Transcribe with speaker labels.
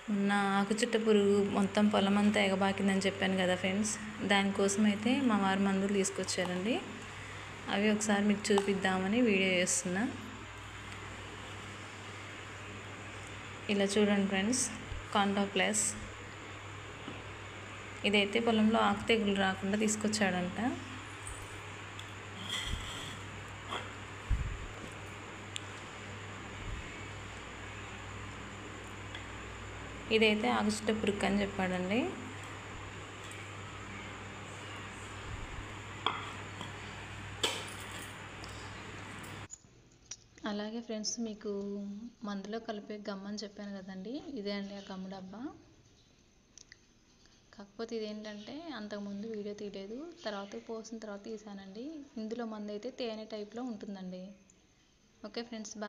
Speaker 1: మొన్న ఆకుచుట్ట పురుగు మొత్తం పొలం అంతా ఎగబాకిందని చెప్పాను కదా ఫ్రెండ్స్, దానికోసం అయితే మా వారు మందులు తీసుకొచ్చారండి. అవి ఒకసారి మీకు చూపిద్దామని వీడియో చేస్తున్నా. ఇలా చూడండి ఫ్రెండ్స్, కాంటాప్లస్ ఇదైతే పొలంలో ఆకు తెగులు రాకుండా తీసుకొచ్చాడంట. ఇదైతే ఆకుచుట్ట పురుగు అని చెప్పాడండి. అలాగే ఫ్రెండ్స్, మీకు మందులో కలిపే గమ్మని చెప్పాను కదండి, ఇదే అండి ఆ గమ్ము డబ్బా. కాకపోతే ఇదేంటంటే అంతకుముందు వీడియో తీయలేదు, తర్వాత పోసిన తర్వాత తీసానండి. ఇందులో మందు అయితే తేనె టైప్లో ఉంటుందండి. Okay friends, bye.